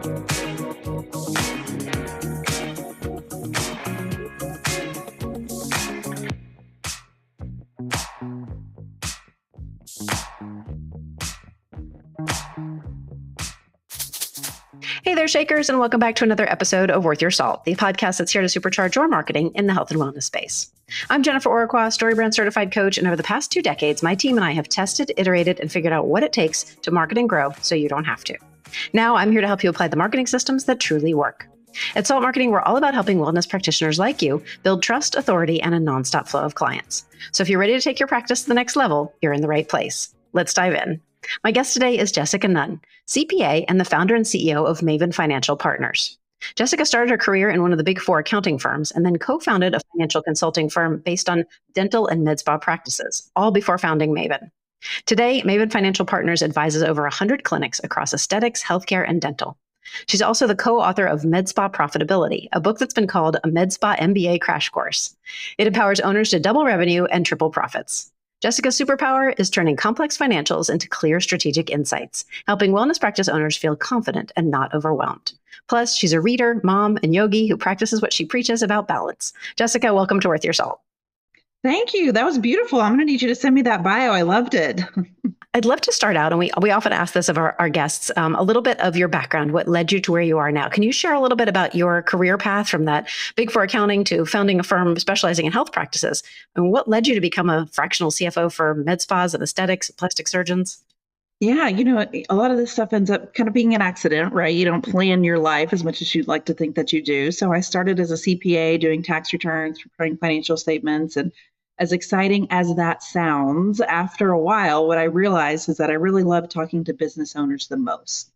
Hey there, Shakers, and welcome back to another episode of Worth Your Salt, the podcast that's here to supercharge your marketing in the health and wellness space. I'm Jennifer Orechwa, StoryBrand certified coach, and over the past 2 decades, my team and I have tested, iterated, and figured out what it takes to market and grow so you don't have to. Now, I'm here to help you apply the marketing systems that truly work. At Salt Marketing, we're all about helping wellness practitioners like you build trust, authority, and a nonstop flow of clients. So if you're ready to take your practice to the next level, you're in the right place. Let's dive in. My guest today is Jessica Nunn, CPA and the founder and CEO of Maven Financial Partners. Jessica started her career in one of the big 4 accounting firms and then co-founded a financial consulting firm based on dental and med spa practices, all before founding Maven. Today, Maven Financial Partners advises over 100 clinics across aesthetics, healthcare, and dental. She's also the co-author of Med Spa Profitability, a book that's been called a Med Spa MBA crash course. It empowers owners to double revenue and triple profits. Jessica's superpower is turning complex financials into clear strategic insights, helping wellness practice owners feel confident and not overwhelmed. Plus, she's a reader, mom, and yogi who practices what she preaches about balance. Jessica, welcome to Worth Your Salt. Thank you. That was beautiful. I'm going to need you to send me that bio. I loved it. I'd love to start out, and we often ask this of our guests, a little bit of your background, what led you to where you are now. Can you share a little bit about your career path from that Big 4 accounting to founding a firm specializing in health practices? And what led you to become a fractional CFO for med spas and aesthetics and plastic surgeons? Yeah, a lot of this stuff ends up kind of being an accident, right? You don't plan your life as much as you'd like to think that you do. So I started as a CPA doing tax returns, preparing financial statements, and as exciting as that sounds, after a while, what I realized is that I really love talking to business owners the most,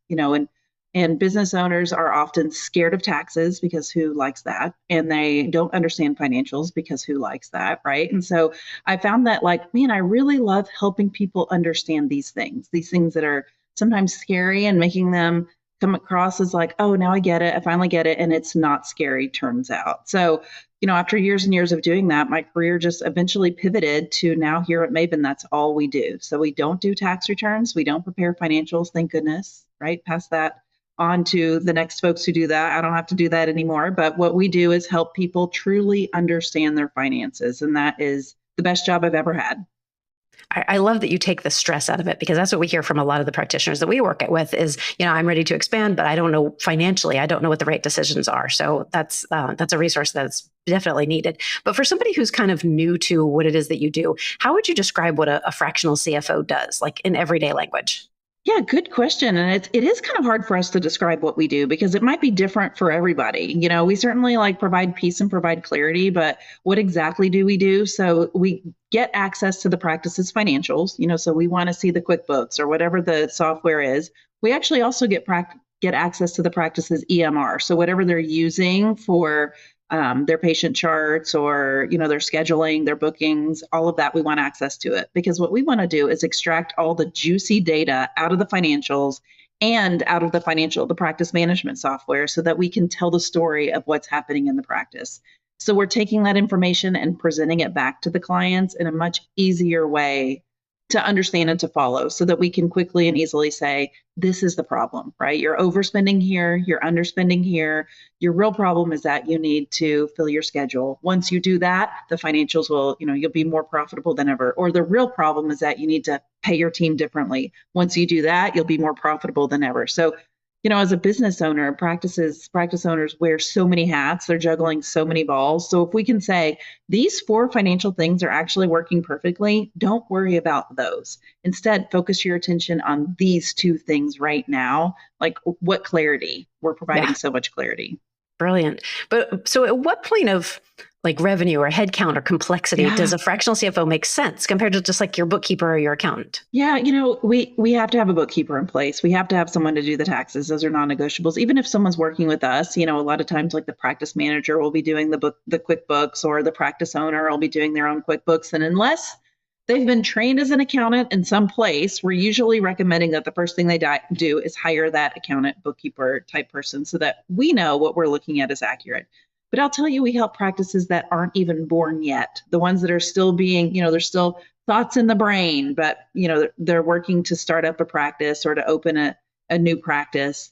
and business owners are often scared of taxes because who likes that? And they don't understand financials because who likes that, right? And so I found that I really love helping people understand these things that are sometimes scary and making them come across as like, oh, now I get it. I finally get it. And it's not scary, turns out. So after years and years of doing that, my career just eventually pivoted to now here at Maven, that's all we do. So we don't do tax returns. We don't prepare financials, thank goodness, right? Pass that on to the next folks who do that. I don't have to do that anymore. But what we do is help people truly understand their finances. And that is the best job I've ever had. I love that you take the stress out of it, because that's what we hear from a lot of the practitioners that we work with is, I'm ready to expand, but I don't know financially, I don't know what the right decisions are. So that's a resource that's definitely needed. But for somebody who's kind of new to what it is that you do, how would you describe what a fractional CFO does, like in everyday language? Yeah, good question. And it is kind of hard for us to describe what we do because it might be different for everybody. We certainly provide peace and provide clarity, but what exactly do we do? So we get access to the practice's financials, so we want to see the QuickBooks or whatever the software is. We actually also get access to the practice's EMR. So whatever they're using for their patient charts or, their scheduling, their bookings, all of that, we want access to it because what we want to do is extract all the juicy data out of the financials and out of the practice management software so that we can tell the story of what's happening in the practice. So we're taking that information and presenting it back to the clients in a much easier way to understand and to follow so that we can quickly and easily say, this is the problem, right? You're overspending here, you're underspending here. Your real problem is that you need to fill your schedule. Once you do that, the financials will, you'll be more profitable than ever. Or the real problem is that you need to pay your team differently. Once you do that, you'll be more profitable than ever. So, as a business owner, practice owners wear so many hats, they're juggling so many balls. So if we can say these 4 financial things are actually working perfectly, don't worry about those. Instead, focus your attention on these 2 things right now. Like what clarity? We're providing so much clarity. Brilliant. But so at what point of revenue or headcount or complexity does a fractional CFO make sense compared to just your bookkeeper or your accountant? Yeah, we have to have a bookkeeper in place. We have to have someone to do the taxes. Those are non-negotiables. Even if someone's working with us, a lot of times the practice manager will be doing the QuickBooks or the practice owner will be doing their own QuickBooks. And unless they've been trained as an accountant in some place, we're usually recommending that the first thing they do is hire that accountant, bookkeeper type person so that we know what we're looking at is accurate. But I'll tell you, we help practices that aren't even born yet. The ones that are still being, there's still thoughts in the brain, but, they're working to start up a practice or to open a new practice.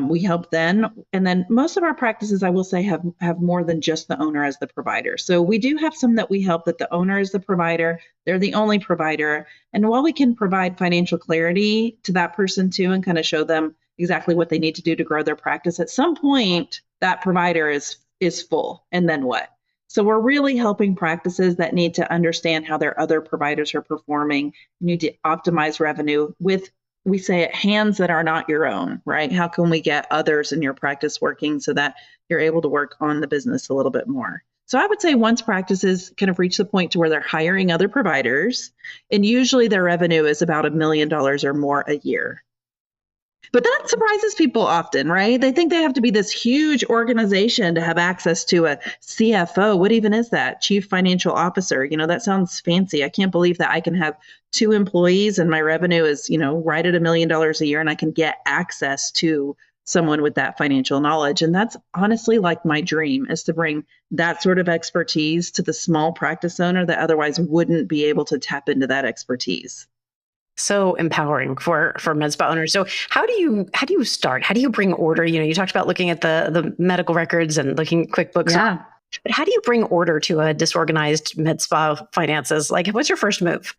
We help then. And then most of our practices, I will say, have more than just the owner as the provider. So we do have some that we help that the owner is the provider. They're the only provider. And while we can provide financial clarity to that person too, and kind of show them exactly what they need to do to grow their practice, at some point that provider is full. And then what? So we're really helping practices that need to understand how their other providers are performing. You need to optimize revenue with, we say it, hands that are not your own, right? How can we get others in your practice working so that you're able to work on the business a little bit more? So I would say once practices kind of reach the point to where they're hiring other providers, and usually their revenue is about $1 million or more a year. But that surprises people often, right? They think they have to be this huge organization to have access to a CFO. What even is that? Chief Financial Officer. That sounds fancy. I can't believe that I can have 2 employees and my revenue is, right at $1 million a year, and I can get access to someone with that financial knowledge. And that's honestly like my dream, is to bring that sort of expertise to the small practice owner that otherwise wouldn't be able to tap into that expertise. So empowering for med spa owners. So how do you start? How do you bring order? You talked about looking at the medical records and looking at QuickBooks. Yeah. But how do you bring order to a disorganized med spa finances? Like, what's your first move?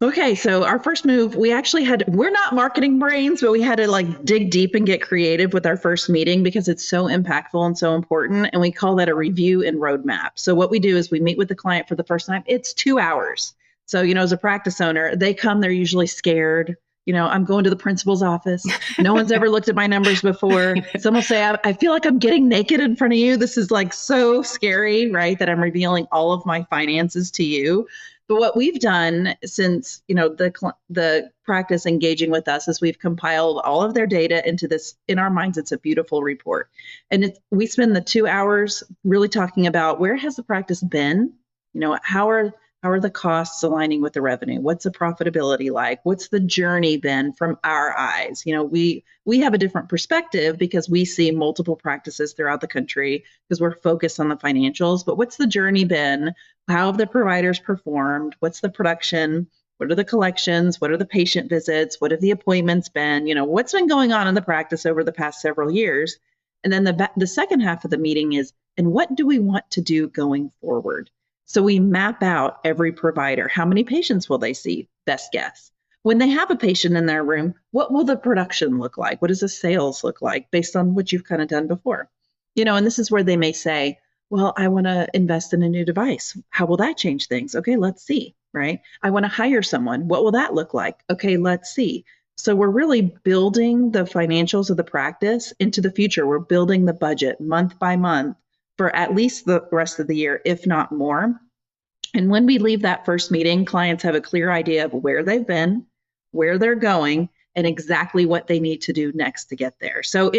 Okay, so our first move, we're not marketing brains, but we had to dig deep and get creative with our first meeting because it's so impactful and so important. And we call that a review and roadmap. So what we do is we meet with the client for the first time. It's 2 hours. So, as a practice owner, they come, they're usually scared. I'm going to the principal's office. No one's ever looked at my numbers before. Some will say, I feel like I'm getting naked in front of you. This is so scary, right? That I'm revealing all of my finances to you. But what we've done since, the practice engaging with us is we've compiled all of their data into this. In our minds, it's a beautiful report. And we spend the 2 hours really talking about where has the practice been? How are the costs aligning with the revenue? What's the profitability like? What's the journey been from our eyes? We have a different perspective because we see multiple practices throughout the country because we're focused on the financials. But what's the journey been? How have the providers performed? What's the production? What are the collections? What are the patient visits? What have the appointments been? What's been going on in the practice over the past several years? And then the second half of the meeting is, and what do we want to do going forward? So we map out every provider. How many patients will they see? Best guess. When they have a patient in their room, what will the production look like? What does the sales look like based on what you've kind of done before? And this is where they may say, well, I want to invest in a new device. How will that change things? Okay, let's see, right? I want to hire someone. What will that look like? Okay, let's see. So we're really building the financials of the practice into the future. We're building the budget month by month for at least the rest of the year, if not more. And when we leave that first meeting, clients have a clear idea of where they've been, where they're going, and exactly what they need to do next to get there. So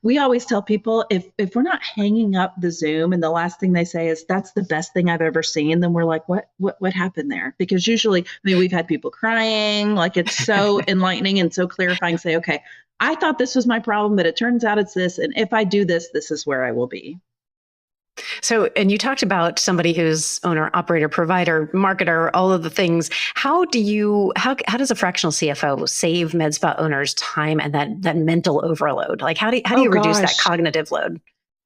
we always tell people, if we're not hanging up the Zoom and the last thing they say is, that's the best thing I've ever seen, then we're like, what happened there? Because usually, we've had people crying, it's so enlightening and so clarifying, say, okay, I thought this was my problem, but it turns out it's this. And if I do this, this is where I will be. So, and you talked about somebody who's owner, operator, provider, marketer, all of the things. How does a fractional CFO save med spa owners time and that mental overload? How do you reduce that cognitive load?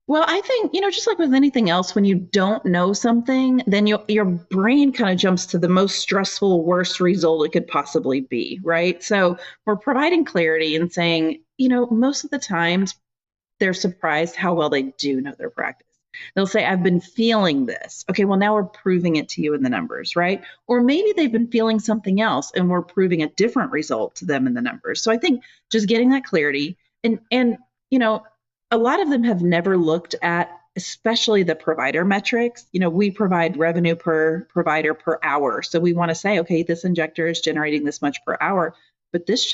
Well, I think, just like with anything else, when you don't know something, then your brain kind of jumps to the most stressful, worst result it could possibly be, right? So we're providing clarity and saying, most of the times they're surprised how well they do know their practice. They'll say, I've been feeling this. Okay, well, now we're proving it to you in the numbers, right? Or maybe they've been feeling something else and we're proving a different result to them in the numbers. So I think just getting that clarity and a lot of them have never looked at, especially the provider metrics. We provide revenue per provider per hour. So we want to say, okay, this injector is generating this much per hour, but this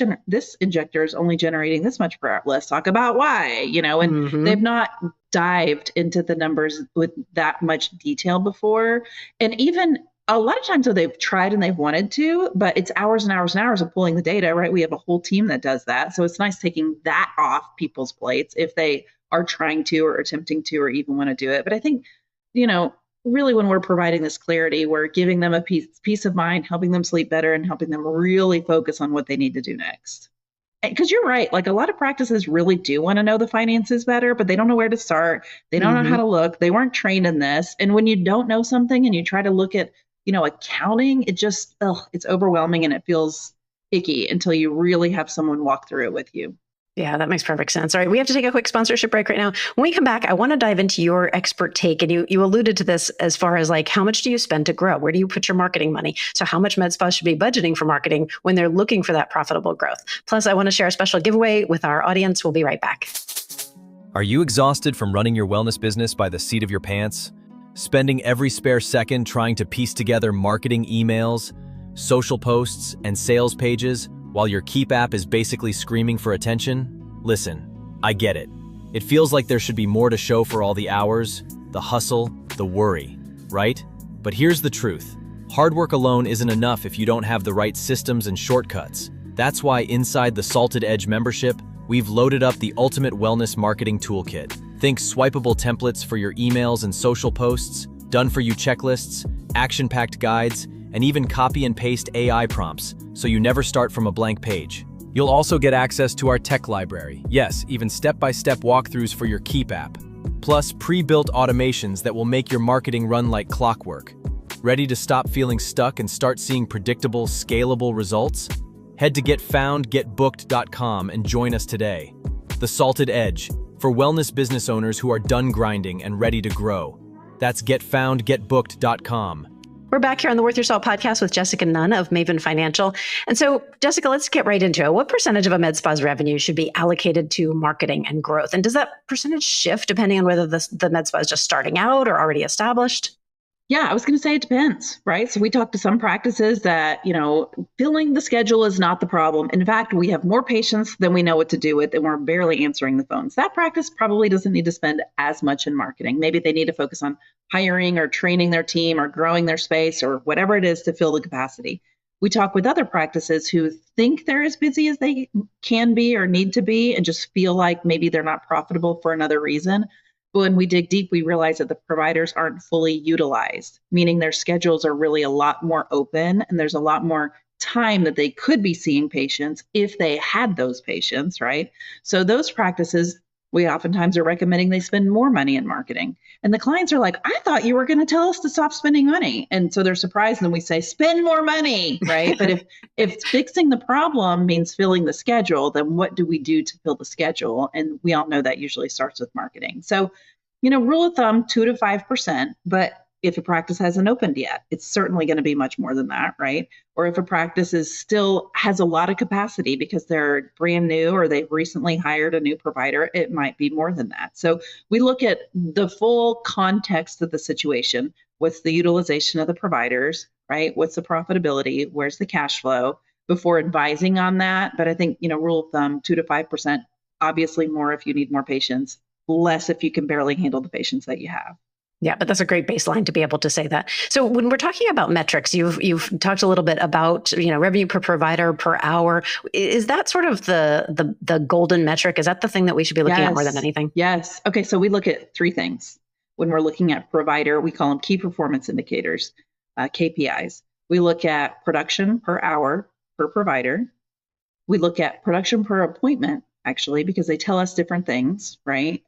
injector is only generating this much per hour. Let's talk about why, and they've not dived into the numbers with that much detail before. And even a lot of times they've tried and they've wanted to, but it's hours and hours and hours of pulling the data, right? We have a whole team that does that. So it's nice taking that off people's plates if they are trying to or attempting to or even want to do it. But I think, really when we're providing this clarity, we're giving them a peace of mind, helping them sleep better and helping them really focus on what they need to do next. because you're right, like a lot of practices really do want to know the finances better, but they don't know where to start. They don't know how to look. They weren't trained in this. And when you don't know something and you try to look at, accounting, it just, it's overwhelming and it feels icky until you really have someone walk through it with you. Yeah, that makes perfect sense. All right, we have to take a quick sponsorship break right now. When we come back, I want to dive into your expert take. And you alluded to this as far as like, how much do you spend to grow? Where do you put your marketing money? So how much med spas should be budgeting for marketing when they're looking for that profitable growth? Plus, I want to share a special giveaway with our audience. We'll be right back. Are you exhausted from running your wellness business by the seat of your pants? Spending every spare second trying to piece together marketing emails, social posts, and sales pages while your Keep app is basically screaming for attention? Listen, I get it. It feels like there should be more to show for all the hours, the hustle, the worry, right? But here's the truth. Hard work alone isn't enough if you don't have the right systems and shortcuts. That's why inside the Salted Edge membership, we've loaded up the ultimate wellness marketing toolkit. Think swipeable templates for your emails and social posts, done-for-you checklists, action-packed guides, and even copy and paste AI prompts, so you never start from a blank page. You'll also get access to our tech library. Yes, even step-by-step walkthroughs for your Keep app. Plus pre-built automations that will make your marketing run like clockwork. Ready to stop feeling stuck and start seeing predictable, scalable results? Head to getfoundgetbooked.com and join us today. The Salted Edge, for wellness business owners who are done grinding and ready to grow. That's getfoundgetbooked.com. We're back here on the Worth Your Salt podcast with Jessica Nunn of Maven Financial. And so, Jessica, let's get right into it. What percentage of a med spa's revenue should be allocated to marketing and growth? And does that percentage shift depending on whether the med spa is just starting out or already established? Yeah, I was going to say it depends, right? So we talked to some practices that, filling the schedule is not the problem. In fact, we have more patients than we know what to do with, and we're barely answering the phones. That practice probably doesn't need to spend as much in marketing. Maybe they need to focus on hiring or training their team or growing their space or whatever it is to fill the capacity. We talk with other practices who think they're as busy as they can be or need to be and just feel like maybe they're not profitable for another reason. When we dig deep, we realize that the providers aren't fully utilized, meaning their schedules are really a lot more open and there's a lot more time that they could be seeing patients if they had those patients, right? So those practices, we oftentimes are recommending they spend more money in marketing. And the clients are like, I thought you were going to tell us to stop spending money. And so they're surprised and we say, spend more money, right? But if fixing the problem means filling the schedule, then what do we do to fill the schedule? And we all know that usually starts with marketing. So, rule of thumb, 2 to 5%, but if a practice hasn't opened yet, it's certainly going to be much more than that, right? Or if a practice has a lot of capacity because they're brand new or they've recently hired a new provider, it might be more than that. So we look at the full context of the situation. What's the utilization of the providers, right? What's the profitability? Where's the cash flow before advising on that? But I think, rule of thumb, 2 to 5%, obviously more if you need more patients, less if you can barely handle the patients that you have. Yeah, but that's a great baseline to be able to say that. So when we're talking about metrics, you've talked a little bit about, revenue per provider per hour. Is that sort of the golden metric? Is that the thing that we should be looking at more than anything? Yes. Okay. So we look at three things when we're looking at provider. We call them key performance indicators, KPIs. We look at production per hour per provider. We look at production per appointment, actually, because they tell us different things, right?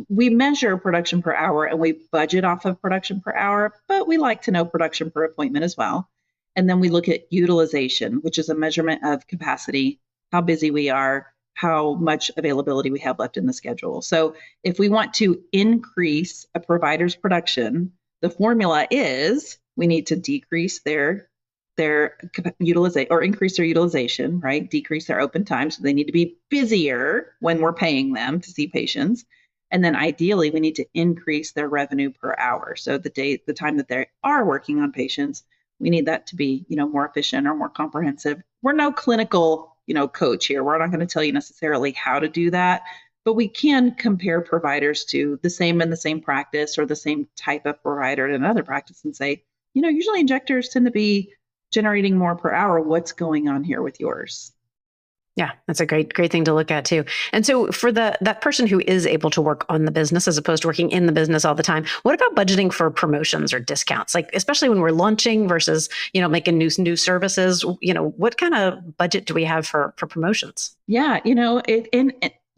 We measure production per hour and we budget off of production per hour, but we like to know production per appointment as well. And then we look at utilization, which is a measurement of capacity, how busy we are, how much availability we have left in the schedule. So if we want to increase a provider's production, the formula is we need to decrease their utilization or increase their utilization, right? Decrease their open time. So they need to be busier when we're paying them to see patients. And then ideally we need to increase their revenue per hour. So the time that they are working on patients, we need that to be, more efficient or more comprehensive. We're no clinical, coach here. We're not going to tell you necessarily how to do that, but we can compare providers to the same practice or the same type of provider in another practice and say, usually injectors tend to be generating more per hour. What's going on here with yours? Yeah, that's a great thing to look at too. And so for that person who is able to work on the business as opposed to working in the business all the time, what about budgeting for promotions or discounts? Like, especially when we're launching versus, making new services, what kind of budget do we have for promotions? Yeah,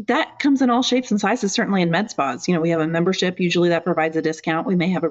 that comes in all shapes and sizes, certainly in med spas. We have a membership, usually that provides a discount. We may have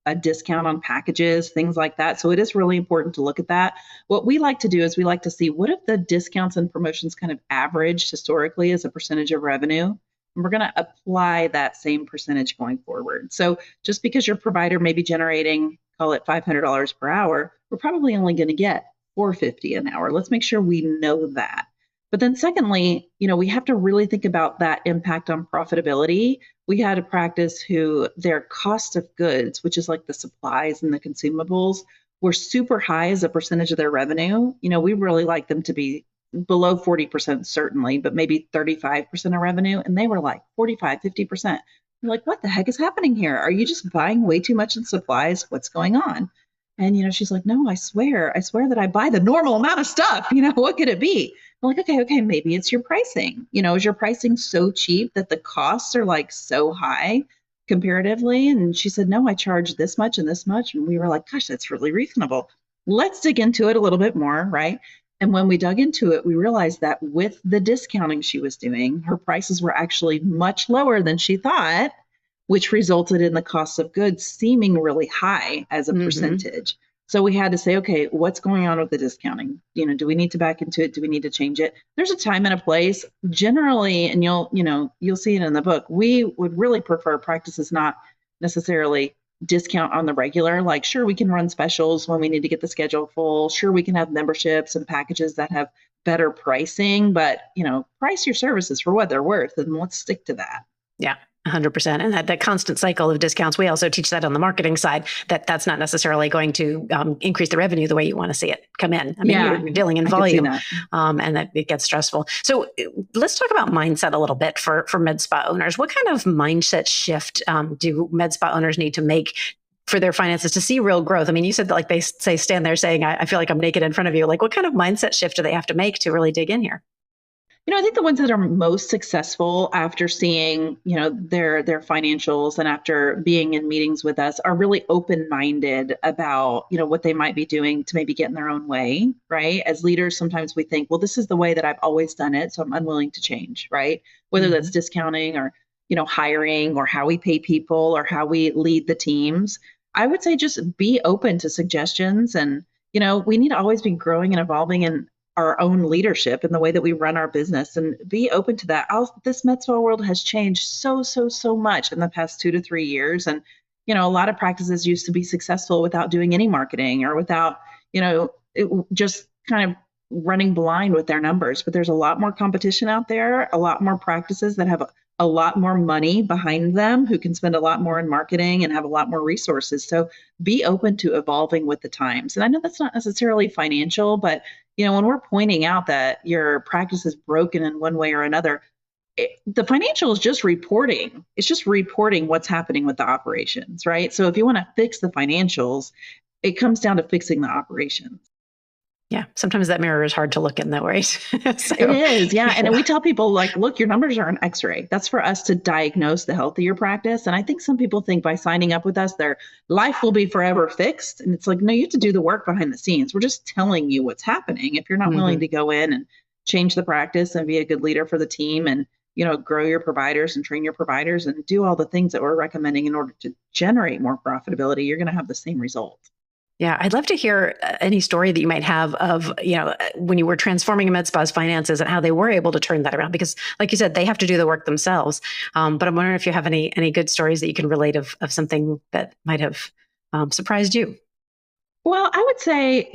a discount on packages, things like that. So it is really important to look at that. What we like to do is we like to see what if the discounts and promotions kind of averaged historically as a percentage of revenue. And we're going to apply that same percentage going forward. So just because your provider may be generating, call it $500 per hour, we're probably only going to get $450 an hour. Let's make sure we know that. But then secondly, we have to really think about that impact on profitability. We had a practice who their cost of goods, which is like the supplies and the consumables, were super high as a percentage of their revenue. We really like them to be below 40% certainly, but maybe 35% of revenue. And they were like 45, 50%. We're like, what the heck is happening here? Are you just buying way too much in supplies? What's going on? And, she's like, no, I swear that I buy the normal amount of stuff. What could it be? I'm like, okay, maybe it's your pricing. Is your pricing so cheap that the costs are like so high comparatively? And she said, no, I charge this much and this much. And we were like, gosh, that's really reasonable. Let's dig into it a little bit more, right? And when we dug into it, we realized that with the discounting she was doing, her prices were actually much lower than she thought, which resulted in the cost of goods seeming really high as a percentage. So we had to say, okay, what's going on with the discounting? Do we need to back into it? Do we need to change it? There's a time and a place. Generally, and you'll see it in the book, we would really prefer practices not necessarily discount on the regular. Like, sure, we can run specials when we need to get the schedule full. Sure, we can have memberships and packages that have better pricing, but price your services for what they're worth, and let's stick to that. Yeah. 100%. And that constant cycle of discounts, we also teach that on the marketing side, that's not necessarily going to increase the revenue the way you want to see it come in. I mean, you're dealing in volume and that it gets stressful. So let's talk about mindset a little bit for med spa owners. What kind of mindset shift do med spa owners need to make for their finances to see real growth? I mean, you said that like they say, stand there saying, I feel like I'm naked in front of you. Like, what kind of mindset shift do they have to make to really dig in here? I think the ones that are most successful after seeing, their financials and after being in meetings with us are really open-minded about, what they might be doing to maybe get in their own way, right? As leaders, sometimes we think, well, this is the way that I've always done it, so I'm unwilling to change, right? Whether that's discounting or, hiring or how we pay people or how we lead the teams. I would say just be open to suggestions. And, we need to always be growing and evolving in our own leadership and the way that we run our business, and be open to that. This med spa world has changed so much in the past 2 to 3 years. And, a lot of practices used to be successful without doing any marketing or without, just kind of running blind with their numbers. But there's a lot more competition out there, a lot more practices that have a lot more money behind them, who can spend a lot more in marketing and have a lot more resources. So be open to evolving with the times. And I know that's not necessarily financial, but when we're pointing out that your practice is broken in one way or another, the financial is just reporting. It's just reporting what's happening with the operations, right? So if you want to fix the financials, it comes down to fixing the operations. Yeah. Sometimes that mirror is hard to look in, though, right? So, it is. Yeah. And we tell people, like, look, your numbers are an x-ray. That's for us to diagnose the health of your practice. And I think some people think by signing up with us, their life will be forever fixed. And it's like, no, you have to do the work behind the scenes. We're just telling you what's happening. If you're not willing to go in and change the practice and be a good leader for the team and, grow your providers and train your providers and do all the things that we're recommending in order to generate more profitability, you're going to have the same result. Yeah, I'd love to hear any story that you might have of, when you were transforming a med spa's finances and how they were able to turn that around. Because like you said, they have to do the work themselves. But I'm wondering if you have any good stories that you can relate of something that might have surprised you. Well, I would say,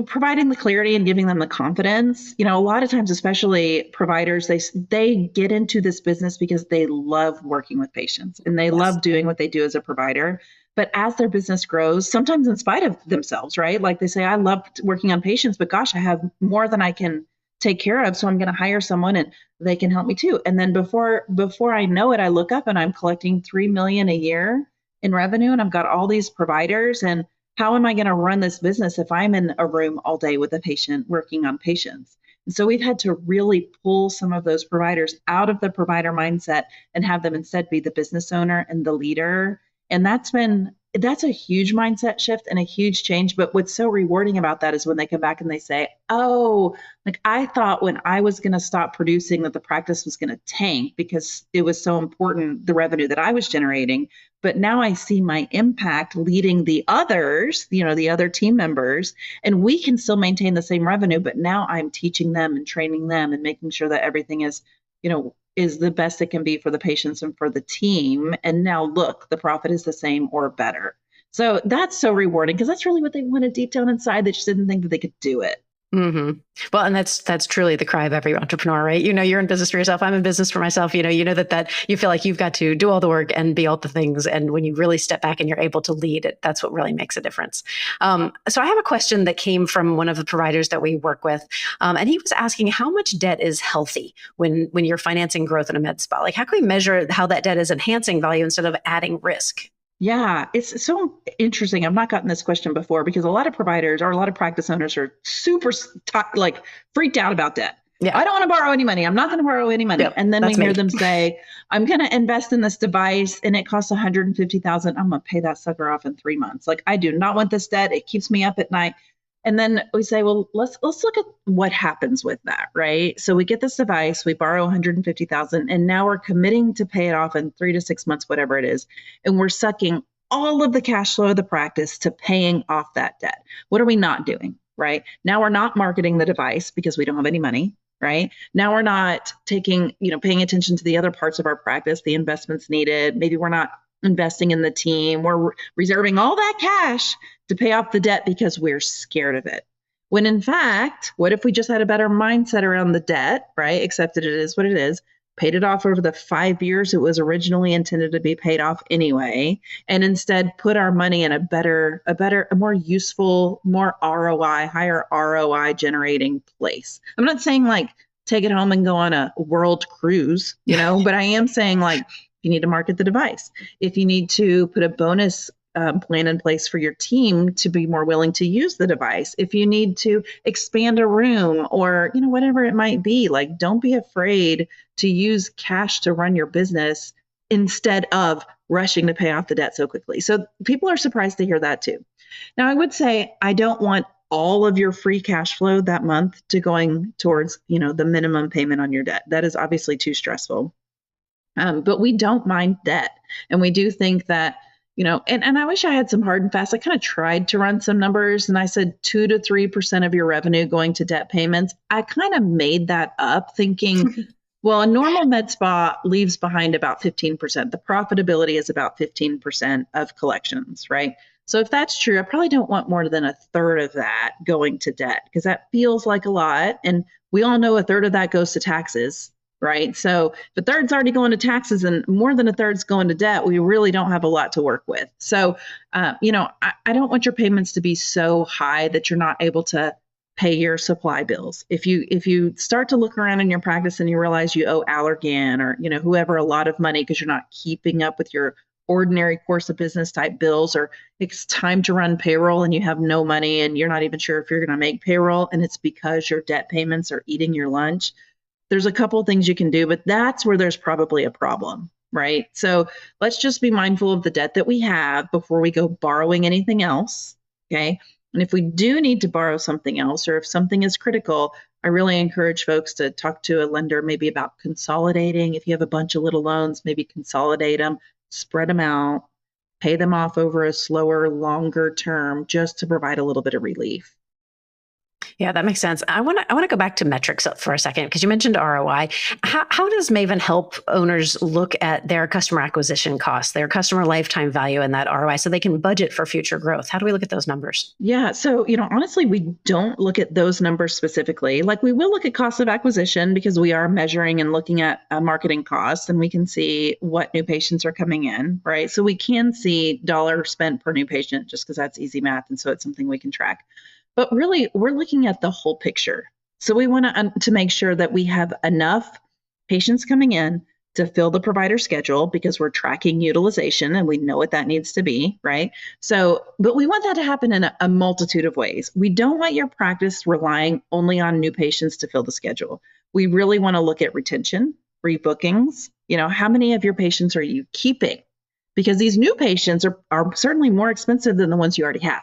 providing the clarity and giving them the confidence. A lot of times, especially providers, they get into this business because they love working with patients and they love doing what they do as a provider. But as their business grows, sometimes in spite of themselves, right? Like they say, I love working on patients, but gosh, I have more than I can take care of. So I'm going to hire someone and they can help me too. And then before I know it, I look up and I'm collecting $3 million a year in revenue. And I've got all these providers. And how am I going to run this business if I'm in a room all day with a patient working on patients? And so we've had to really pull some of those providers out of the provider mindset and have them instead be the business owner and the leader. And that's a huge mindset shift and a huge change. But what's so rewarding about that is when they come back and they say, oh, like I thought when I was going to stop producing that the practice was going to tank because it was so important, the revenue that I was generating. But now I see my impact leading the others, the other team members, and we can still maintain the same revenue. But now I'm teaching them and training them and making sure that everything is the best it can be for the patients and for the team. And now look, the profit is the same or better. So that's so rewarding because that's really what they wanted deep down inside. They just didn't think that they could do it. Mm-hmm. Well, and that's truly the cry of every entrepreneur, right? You're in business for yourself. I'm in business for myself. You know that you feel like you've got to do all the work and be all the things. And when you really step back and you're able to lead it, that's what really makes a difference. So I have a question that came from one of the providers that we work with. And he was asking how much debt is healthy when you're financing growth in a med spa? Like how can we measure how that debt is enhancing value instead of adding risk? Yeah, it's so interesting. I've not gotten this question before because a lot of providers or a lot of practice owners are super freaked out about debt. Yeah. I don't want to borrow any money. I'm not going to borrow any money. Yep, and then we hear them say, I'm going to invest in this device and it costs $150,000. I'm going to pay that sucker off in 3 months. Like I do not want this debt. It keeps me up at night. And then we say, well, let's look at what happens with that, right? So we get this device, we borrow $150,000, and now we're committing to pay it off in 3 to 6 months, whatever it is. And we're sucking all of the cash flow of the practice to paying off that debt. What are we not doing, right? Now we're not marketing the device because we don't have any money, right? Now we're not paying attention to the other parts of our practice, the investments needed. Maybe we're not investing in the team. We're reserving all that cash to pay off the debt because we're scared of it. When in fact, what if we just had a better mindset around the debt, right? Accepted it is what it is, paid it off over the 5 years it was originally intended to be paid off anyway, and instead put our money in a more useful, more ROI, higher ROI generating place. I'm not saying like take it home and go on a world cruise, but I am saying like you need to market the device. If you need to put a bonus plan in place for your team to be more willing to use the device. If you need to expand a room or, whatever it might be, like don't be afraid to use cash to run your business instead of rushing to pay off the debt so quickly. So people are surprised to hear that too. Now, I would say I don't want all of your free cash flow that month to going towards, the minimum payment on your debt. That is obviously too stressful. But we don't mind debt. And we do think that, and I wish I had some hard and fast. I kind of tried to run some numbers and I said 2 to 3% of your revenue going to debt payments. I kind of made that up thinking, well, a normal med spa leaves behind about 15%. The profitability is about 15% of collections, right? So if that's true, I probably don't want more than a third of that going to debt because that feels like a lot. And we all know a third of that goes to taxes. Right. So if a third's already going to taxes and more than a third's going to debt, we really don't have a lot to work with. So, I don't want your payments to be so high that you're not able to pay your supply bills. If you start to look around in your practice and you realize you owe Allergan or, whoever a lot of money because you're not keeping up with your ordinary course of business type bills, or it's time to run payroll and you have no money and you're not even sure if you're going to make payroll and it's because your debt payments are eating your lunch. There's a couple of things you can do, but that's where there's probably a problem, right? So let's just be mindful of the debt that we have before we go borrowing anything else, okay? And if we do need to borrow something else, or if something is critical, I really encourage folks to talk to a lender maybe about consolidating. If you have a bunch of little loans, maybe consolidate them, spread them out, pay them off over a slower, longer term, just to provide a little bit of relief. Yeah, that makes sense. I want to go back to metrics for a second because you mentioned ROI. How does Maven help owners look at their customer acquisition costs, their customer lifetime value, and that ROI so they can budget for future growth? How do we look at those numbers? Yeah, so honestly, we don't look at those numbers specifically. Like we will look at cost of acquisition because we are measuring and looking at marketing costs, and we can see what new patients are coming in, right? So we can see dollars spent per new patient just because that's easy math, and so it's something we can track. But really, we're looking at the whole picture. So we want to make sure that we have enough patients coming in to fill the provider schedule because we're tracking utilization and we know what that needs to be, right? So, but we want that to happen in a multitude of ways. We don't want your practice relying only on new patients to fill the schedule. We really want to look at retention, rebookings. How many of your patients are you keeping? Because these new patients are certainly more expensive than the ones you already have,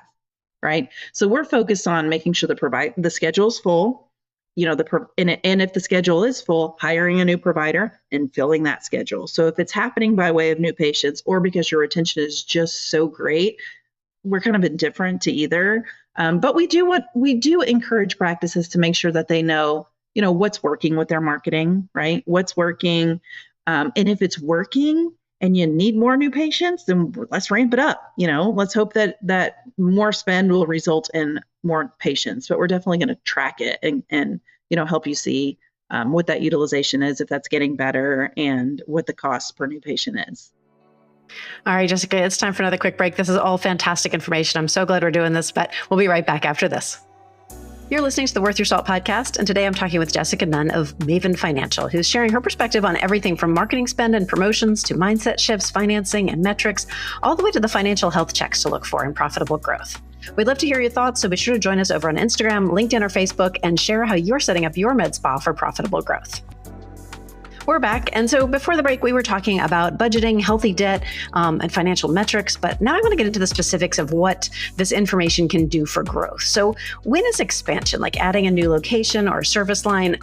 right? So we're focused on making sure the schedule is full. And if the schedule is full, hiring a new provider and filling that schedule. So if it's happening by way of new patients or because your retention is just so great, we're kind of indifferent to either. But we do encourage practices to make sure that they know, what's working with their marketing, right? What's working. And if it's working and you need more new patients, then let's ramp it up. Let's hope that more spend will result in more patients, but we're definitely going to track it and help you see what that utilization is, if that's getting better, and what the cost per new patient is. All right, Jessica, it's time for another quick break. This is all fantastic information. I'm so glad we're doing this, but we'll be right back after this. You're listening to the Worth Your Salt podcast, and today I'm talking with Jessica Nunn of Maven Financial, who's sharing her perspective on everything from marketing spend and promotions to mindset shifts, financing, and metrics, all the way to the financial health checks to look for in profitable growth. We'd love to hear your thoughts, so be sure to join us over on Instagram, LinkedIn, or Facebook, and share how you're setting up your med spa for profitable growth. We're back. And so before the break, we were talking about budgeting, healthy debt, and financial metrics. But now I want to get into the specifics of what this information can do for growth. So when is expansion, like adding a new location or service line,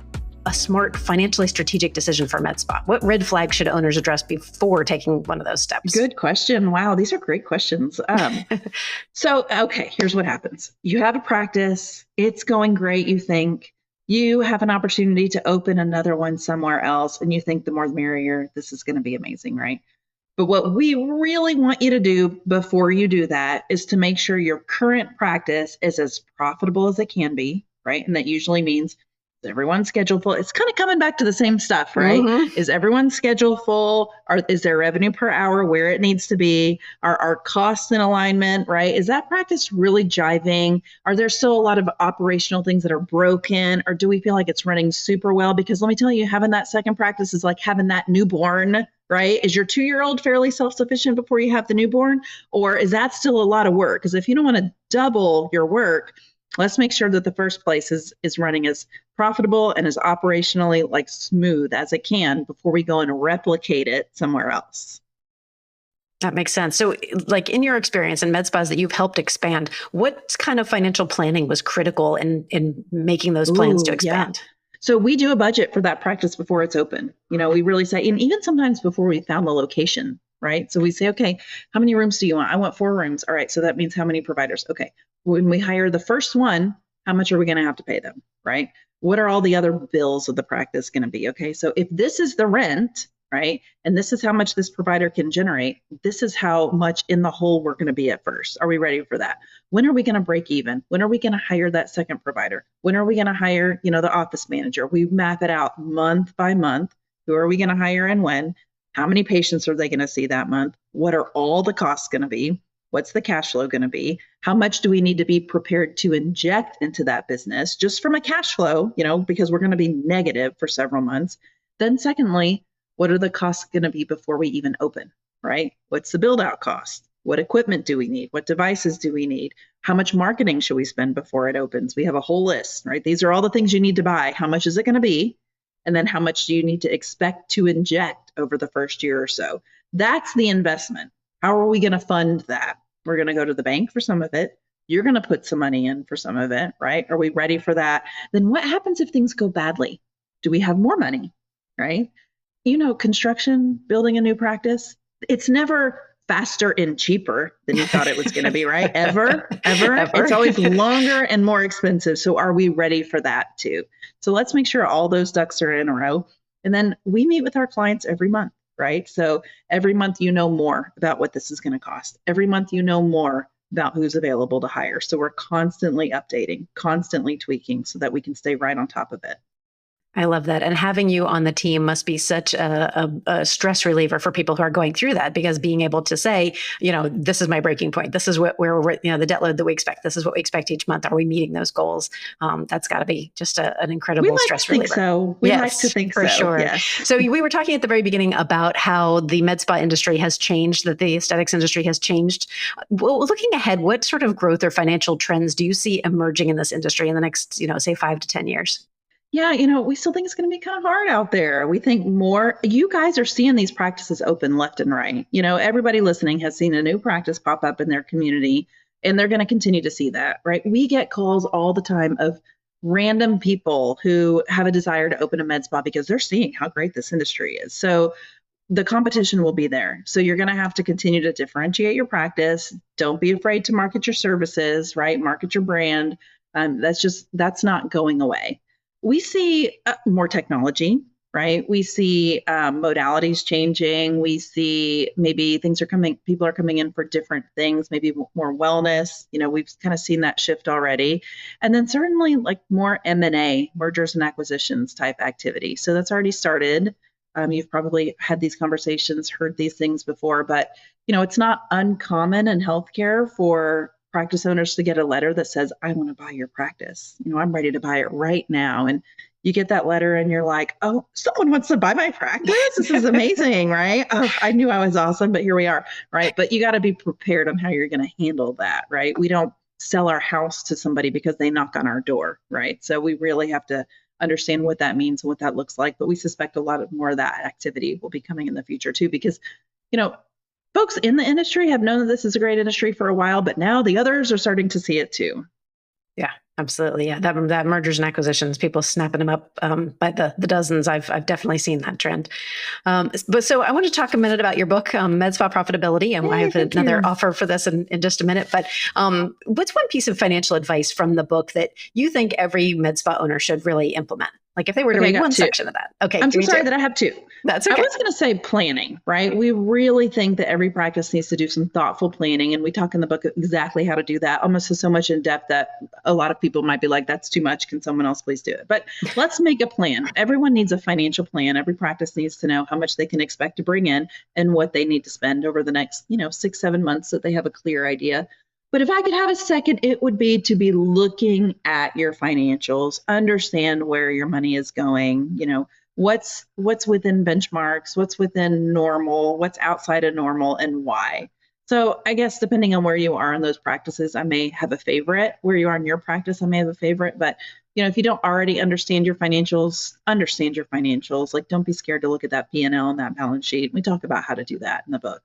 a smart, financially strategic decision for med spa? What red flags should owners address before taking one of those steps? Good question. Wow, these are great questions. Okay, here's what happens. You have a practice. It's going great, you think. You have an opportunity to open another one somewhere else, and you think the more the merrier, this is going to be amazing, right? But what we really want you to do before you do that is to make sure your current practice is as profitable as it can be, right? And that usually means everyone's schedule full. It's kind of coming back to the same stuff, right? Mm-hmm. Is everyone's schedule full? Is there revenue per hour where it needs to be? Are our costs in alignment, right? Is that practice really jiving? Are there still a lot of operational things that are broken? Or do we feel like it's running super well? Because let me tell you, having that second practice is like having that newborn, right? Is your 2-year-old fairly self-sufficient before you have the newborn? Or is that still a lot of work? Because if you don't want to double your work, let's make sure that the first place is running as profitable and as operationally smooth as it can before we go and replicate it somewhere else. That makes sense. So in your experience in med spas that you've helped expand, what kind of financial planning was critical in making those plans to expand? Yeah. So we do a budget for that practice before it's open. We really say, and even sometimes before we found the location, right? So we say, okay, how many rooms do you want? I want 4 rooms. All right. So that means how many providers? Okay. When we hire the first one, how much are we going to have to pay them, right? What are all the other bills of the practice going to be? Okay. So if this is the rent, right, and this is how much this provider can generate, this is how much in the hole we're going to be at first. Are we ready for that? When are we going to break even? When are we going to hire that second provider? When are we going to hire, the office manager? We map it out month by month. Who are we going to hire and when? How many patients are they going to see that month? What are all the costs going to be? What's the cash flow going to be? How much do we need to be prepared to inject into that business just from a cash flow, because we're going to be negative for several months. Then secondly, what are the costs going to be before we even open, right? What's the build out cost? What equipment do we need? What devices do we need? How much marketing should we spend before it opens? We have a whole list, right? These are all the things you need to buy. How much is it going to be? And then how much do you need to expect to inject over the first year or so? That's the investment. How are we going to fund that? We're going to go to the bank for some of it. You're going to put some money in for some of it, right? Are we ready for that? Then what happens if things go badly? Do we have more money, right? Construction, building a new practice, it's never faster and cheaper than you thought it was going to be, right? Ever. It's always longer and more expensive. So are we ready for that too? So let's make sure all those ducks are in a row. And then we meet with our clients every month. Right? So every month, more about what this is going to cost. Every month, more about who's available to hire. So we're constantly updating, constantly tweaking so that we can stay right on top of it. I love that. And having you on the team must be such a stress reliever for people who are going through that, because being able to say, this is my breaking point. This is where we're, the debt load that we expect. This is what we expect each month. Are we meeting those goals? That's got to be just an incredible stress reliever. We like to think so. For sure. Yes. So we were talking at the very beginning about how the med spa industry has changed, that the aesthetics industry has changed. Well, looking ahead, what sort of growth or financial trends do you see emerging in this industry in the next, say 5 to 10 years? Yeah, we still think it's going to be kind of hard out there. We think you guys are seeing these practices open left and right. Everybody listening has seen a new practice pop up in their community, and they're going to continue to see that, right? We get calls all the time of random people who have a desire to open a med spa because they're seeing how great this industry is. So the competition will be there. So you're going to have to continue to differentiate your practice. Don't be afraid to market your services, right? Market your brand. That's not going away. We see more technology, right? We see modalities changing. We see maybe people are coming in for different things, maybe more wellness. We've kind of seen that shift already. And then certainly like more M&A, mergers and acquisitions type activity. So that's already started. You've probably had these conversations, heard these things before, but it's not uncommon in healthcare for practice owners to get a letter that says, I want to buy your practice. I'm ready to buy it right now. And you get that letter and you're like, oh, someone wants to buy my practice. This is amazing, right? Oh, I knew I was awesome, but here we are, right? But you got to be prepared on how you're going to handle that, right? We don't sell our house to somebody because they knock on our door, right? So we really have to understand what that means and what that looks like. But we suspect a lot more of that activity will be coming in the future too, because, folks in the industry have known that this is a great industry for a while, but now the others are starting to see it too. Yeah, absolutely. Yeah, that mergers and acquisitions, people snapping them up by the dozens. I've definitely seen that trend. But so I want to talk a minute about your book, Med Spa Profitability, and I have another offer for this in just a minute. But what's one piece of financial advice from the book that you think every med spa owner should really implement? Like if they were to read one section of that. Okay. I'm so sorry that I have two. That's okay. I was going to say planning, right? We really think that every practice needs to do some thoughtful planning. And we talk in the book exactly how to do that, almost so much in depth that a lot of people might be like, that's too much. Can someone else please do it? But let's make a plan. Everyone needs a financial plan. Every practice needs to know how much they can expect to bring in and what they need to spend over the next, 6-7 months so that they have a clear idea. But if I could have a second, it would be to be looking at your financials, understand where your money is going, what's within benchmarks, what's within normal, what's outside of normal, and why. So I guess depending on where you are in those practices, I may have a favorite. Where you are in your practice, I may have a favorite. But if you don't already understand your financials, understand your financials. Like, don't be scared to look at that P&L and that balance sheet. We talk about how to do that in the book.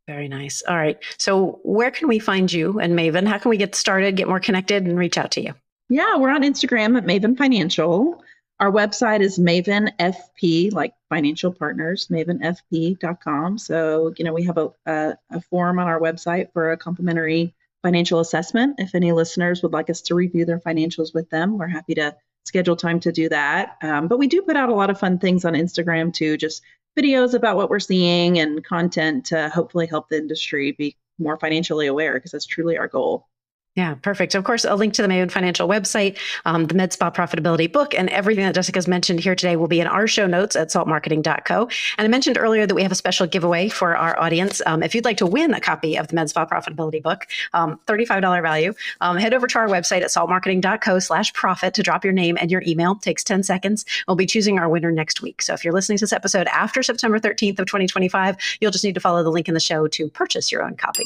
Very nice. All right. So where can we find you and Maven? How can we get started, get more connected, and reach out to you? Yeah, we're on Instagram at Maven Financial. Our website is Maven FP, like financial partners, mavenfp.com. So, we have a form on our website for a complimentary financial assessment. If any listeners would like us to review their financials with them, we're happy to schedule time to do that. But we do put out a lot of fun things on Instagram too, just videos about what we're seeing and content to hopefully help the industry be more financially aware, because that's truly our goal. Yeah, perfect. Of course, a link to the Maven Financial website, the Med Spa Profitability book, and everything that Jessica's mentioned here today will be in our show notes at saltmarketing.co. And I mentioned earlier that we have a special giveaway for our audience. If you'd like to win a copy of the Med Spa Profitability book, $35 value, head over to our website at saltmarketing.co/profit to drop your name and your email. It takes 10 seconds. We'll be choosing our winner next week. So if you're listening to this episode after September 13th of 2025, you'll just need to follow the link in the show to purchase your own copy.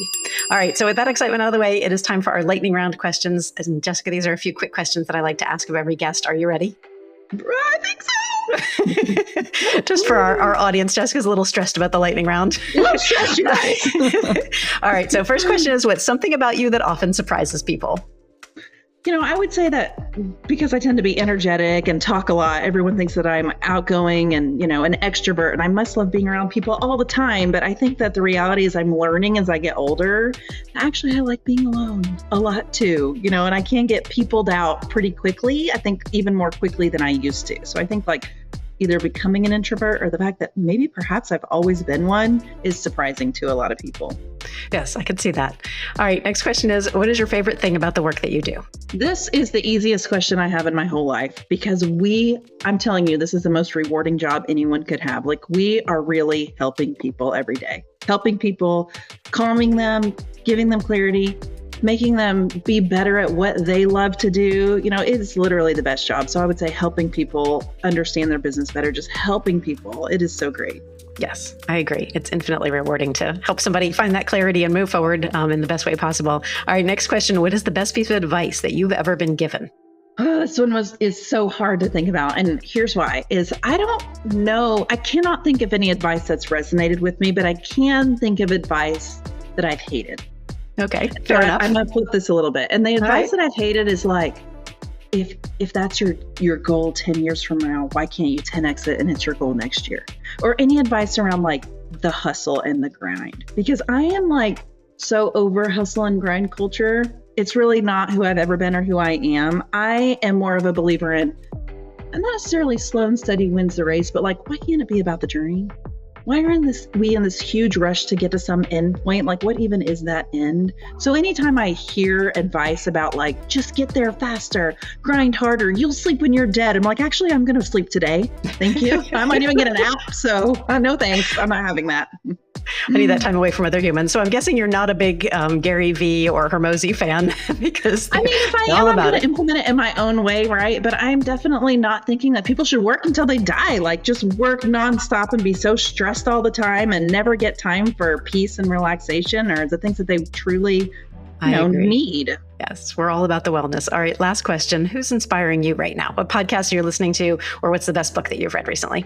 All right. So with that excitement out of the way, it is time for our lightning round questions. And Jessica, these are a few quick questions that I like to ask of every guest. Are you ready? I think so. Just for our audience, Jessica's a little stressed about the lightning round. All right. So first question is, what's something about you that often surprises people? I would say that because I tend to be energetic and talk a lot, everyone thinks that I'm outgoing and, an extrovert, and I must love being around people all the time. But I think that the reality is I'm learning as I get older. Actually, I like being alone a lot too, and I can get peopled out pretty quickly. I think even more quickly than I used to. So I think either becoming an introvert or the fact that maybe perhaps I've always been one is surprising to a lot of people. Yes, I can see that. All right, next question is, what is your favorite thing about the work that you do? This is the easiest question I have in my whole life because I'm telling you, this is the most rewarding job anyone could have. Like, we are really helping people every day, helping people, calming them, giving them clarity, making them be better at what they love to do. It's literally the best job. So I would say helping people understand their business better, just helping people. It is so great. Yes, I agree. It's infinitely rewarding to help somebody find that clarity and move forward in the best way possible. All right, next question. What is the best piece of advice that you've ever been given? Oh, this one is so hard to think about. And here's why, is I don't know. I cannot think of any advice that's resonated with me, but I can think of advice that I've hated. Okay, fair enough. I'm going to flip this a little bit. And the advice that I've hated is like, if that's your goal 10 years from now, why can't you 10x it and it's your goal next year? Or any advice around like the hustle and the grind. Because I am like so over hustle and grind culture. It's really not who I've ever been or who I am. I am more of a believer in, not necessarily slow and steady wins the race, but like, why can't it be about the journey? Why are we in this huge rush to get to some end point? Like, what even is that end? So anytime I hear advice about like, just get there faster, grind harder, you'll sleep when you're dead. I'm like, actually, I'm going to sleep today. Thank you. I might even get an app. So no, thanks. I'm not having that. I need that time away from other humans. So I'm guessing you're not a big Gary Vee or Hormozi fan because I mean, if I am, I'm going to implement it in my own way, right? But I'm definitely not thinking that people should work until they die. Like, just work nonstop and be so stressed all the time and never get time for peace and relaxation or the things that they truly need. Yes, we're all about the wellness. All right, last question. Who's inspiring you right now? What podcast you're listening to, or what's the best book that you've read recently?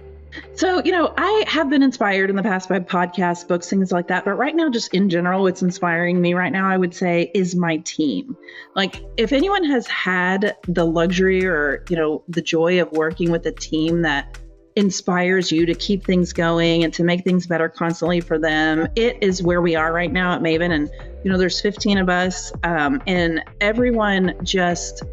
So, I have been inspired in the past by podcasts, books, things like that. But right now, just in general, what's inspiring me right now, I would say, is my team. Like, if anyone has had the luxury or, the joy of working with a team that inspires you to keep things going and to make things better constantly for them, it is where we are right now at Maven. And, there's 15 of us, and everyone just,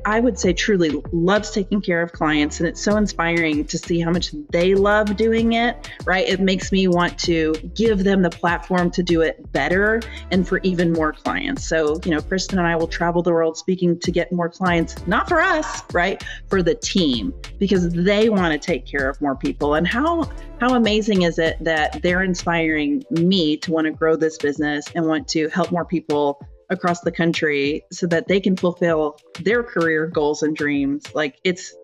I would say, truly loves taking care of clients. And it's so inspiring to see how much they love doing it, right? It makes me want to give them the platform to do it better and for even more clients. So, Kristen and I will travel the world speaking to get more clients, not for us, right? For the team, because they want to take care of more people. And how amazing is it that they're inspiring me to want to grow this business and want to help more people across the country so that they can fulfill their career goals and dreams. Like, it's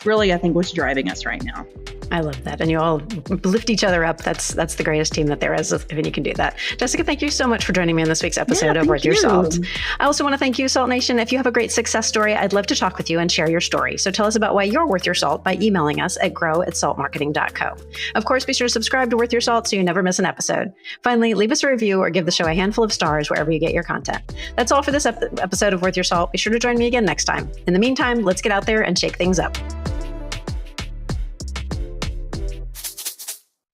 really, I think, what's driving us right now. I love that. And you all lift each other up. That's the greatest team that there is, if you can do that. Jessica, thank you so much for joining me on this week's episode of Worth Your Salt. I also want to thank you, Salt Nation. If you have a great success story, I'd love to talk with you and share your story. So tell us about why you're worth your salt by emailing us at grow@saltmarketing.co. Of course, be sure to subscribe to Worth Your Salt so you never miss an episode. Finally, leave us a review or give the show a handful of stars wherever you get your content. That's all for this episode of Worth Your Salt. Be sure to join me again next time. In the meantime, let's get out there and shake things up.